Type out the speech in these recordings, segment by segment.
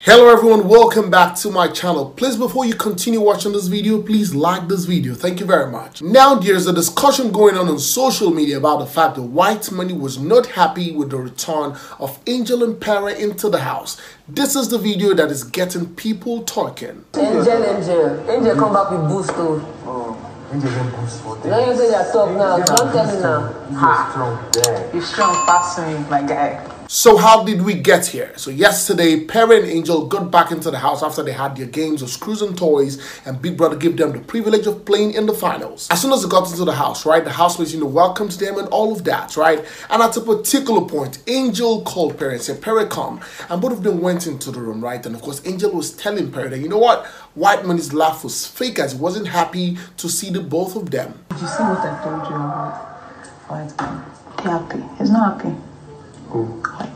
Hello everyone, welcome back to my channel. Please, before you continue watching this video, please like this video. Thank you very much. Now there's a discussion going on social media about the fact that Whitemoney was not happy with the return of Angel and Pere into the house. This is the video that is getting people talking. Angel come back with boost too. Angel boost for them. Now you say you're tough now, don't tell me now. You're strong there. You're strong, passing, my guy. So how did we get here? So yesterday, Pere and Angel got back into the house after they had their games of screws and toys, and Big Brother gave them the privilege of playing in the finals. As soon as they got into the house, right, the housemates, welcomed them and all of that, right? And at a particular point, Angel called Pere and said, "Pere, come." And both of them went into the room, right? And of course, Angel was telling Pere that, you know what? Whitemoney's laugh was fake, as he wasn't happy to see the both of them. Did you see what I told you about Whitemoney? Happy. He's not happy. White.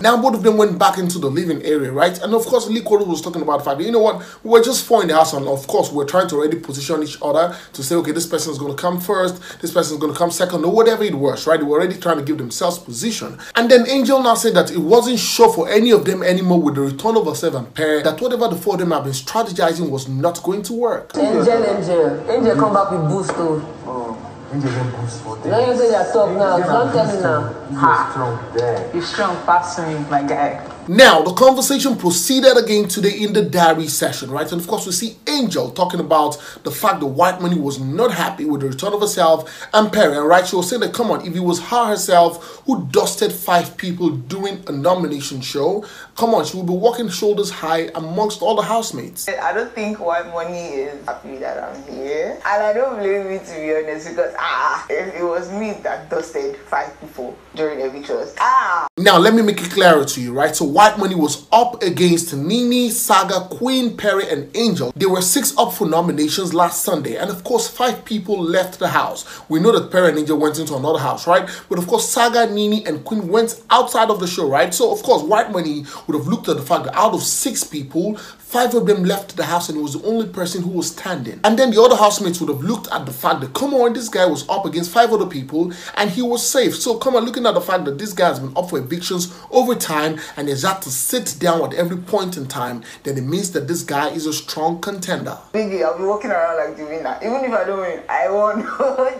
Now both of them went back into the living area, right? And of course, Likoro was talking about the fact that, you know what, we were just four in the house, and of course, we're trying to already position each other to say, okay, this person is going to come first, this person is going to come second, or whatever it was, right? They were already trying to give themselves position. And then Angel now said that it wasn't sure for any of them anymore with the return of herself and Pere, that whatever the four of them have been strategizing was not going to work. Angel come back with boost too. Angel boost for them. Now you say you're tough now, don't tell me now. You're strong there. You're strong, passing, my guy. Now, the conversation proceeded again today in the diary session, right? And of course, we see Angel talking about the fact that Whitemoney was not happy with the return of herself and Pere, and right? She was saying that, come on, if it was her herself who dusted 5 people during a nomination show, come on, she would be walking shoulders high amongst all the housemates. I don't think Whitemoney is happy that I'm here. And I don't blame me, to be honest, because if it was me that dusted 5 people during evictions, Now, let me make it clearer to you, right? So Whitemoney was up against Nini, Saga, Queen, Pere, and Angel. There were 6 up for nominations last Sunday, and of course 5 people left the house. We know that Pere and Angel went into another house, right? But of course Saga, Nini, and Queen went outside of the show, right? So of course Whitemoney would have looked at the fact that out of 6 people, 5 of them left the house and he was the only person who was standing. And then the other housemates would have looked at the fact that, come on, this guy was up against 5 other people and he was safe. So come on, looking at the fact that this guy has been up for evictions over time and has had to sit down at every point in time, then it means that this guy is a strong contender. Biggie, I'll be walking around like the winner. Even if I don't win, I won.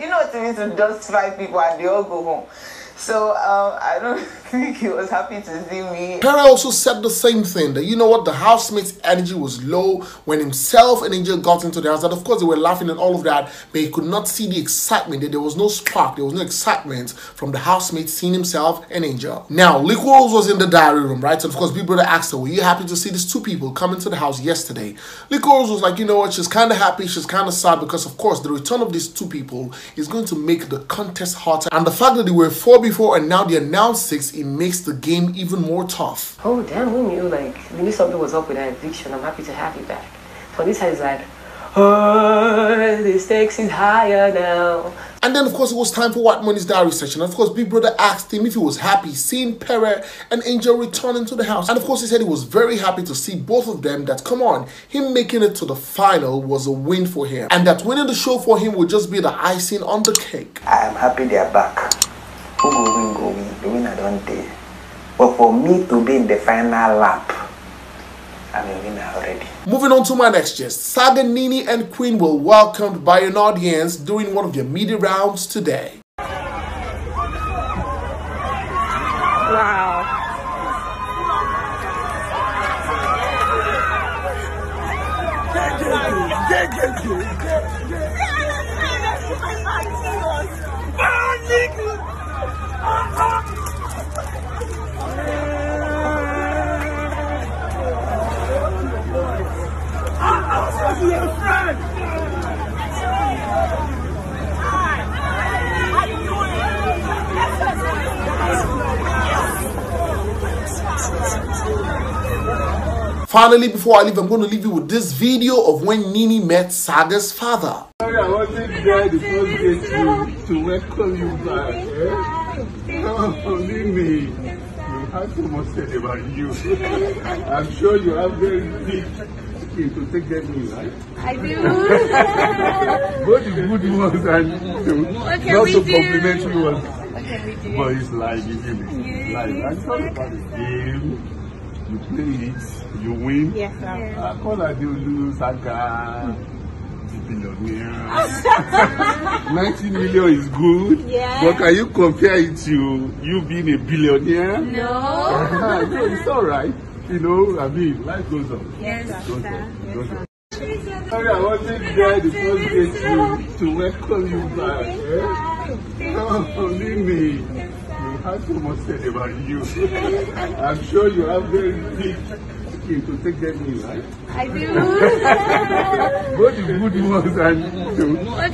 You know what it means to dust 5 people and they all go home. So I don't think he was happy to see me. Pere also said the same thing, that, you know what, the housemates' energy was low when himself and Angel got into the house. That of course they were laughing and all of that, but he could not see the excitement. That there was no spark, there was no excitement from the housemates seeing himself and Angel. Now, Likoro was in the diary room, right? And of course, Big Brother asked her, were you happy to see these 2 people come into the house yesterday? Likoro was like, you know what, she's kind of happy, she's kind of sad, because of course the return of these 2 people is going to make the contest hotter. And the fact that they were 4 before and now they are now 6, it makes the game even more tough. Oh damn, we knew something was up with that eviction. I'm happy to have you back. So this side is like, oh, the stakes is higher now. And then of course it was time for Whitemoney's diary session. And of course Big Brother asked him if he was happy seeing Pere and Angel returning to the house. And of course he said he was very happy to see both of them, that come on, him making it to the final was a win for him. And that winning the show for him would just be the icing on the cake. I am happy they are back. Who go win, the winner don't they? But for me to be in the final lap, I'm a winner already. Moving on to my next guest, Saga, Nini, and Queen were welcomed by an audience during one of their media rounds today. Wow. Finally, before I leave, I'm going to leave you with this video of when Nini met Saga's father. Sorry, I wasn't there the first day to welcome you back. Eh? Oh, Nini, you have so much said about you. I'm sure you have very big skin to take them in, right? I do. Both the good ones and the not so complimentary ones. Okay, we do. But it's like, isn't it? Yeah. Like, I'm sorry about the game. You play it, you win. Yes, sir. Call I do lose Saga'S, the billionaire. 90 million is good, but can you compare it to you being a billionaire? No. No, it's all right. You know, I mean, life goes on. Yes, Goes sir. on. Yes, Goes sir. on. Sorry, I wanted there the first day to welcome you back. Oh, Nini, you have so much said about you. I'm sure you have very big skin to take them in, right? I do. Both the good ones and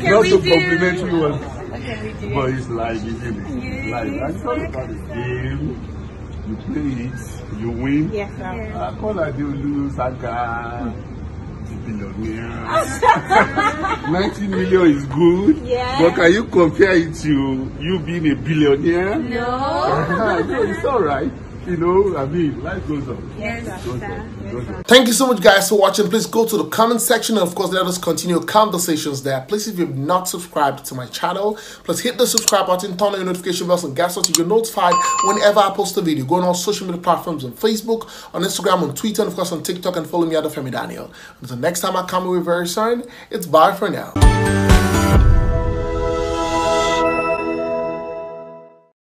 not so complimentary ones. Okay, we do. But it's life, isn't it? It's life. And it's all about the game. You play it, you win. Yes, sir. Call I do lose Saga'S, the billionaire. 90 million is good, but can you compare it to you being a billionaire? No. No, it's all right. You know, I mean, life goes on. Yes, Goes sir. on. Goes on. Thank you so much, guys, for watching. Please go to the comment section and, of course, let us continue conversations there. Please, if you've not subscribed to my channel, please hit the subscribe button, turn on your notification bells, and guess what? You get notified whenever I post a video. Go on all social media platforms on Facebook, on Instagram, on Twitter, and, of course, on TikTok, and follow me at Femi Daniel. Until next time I come with very soon, it's bye for now.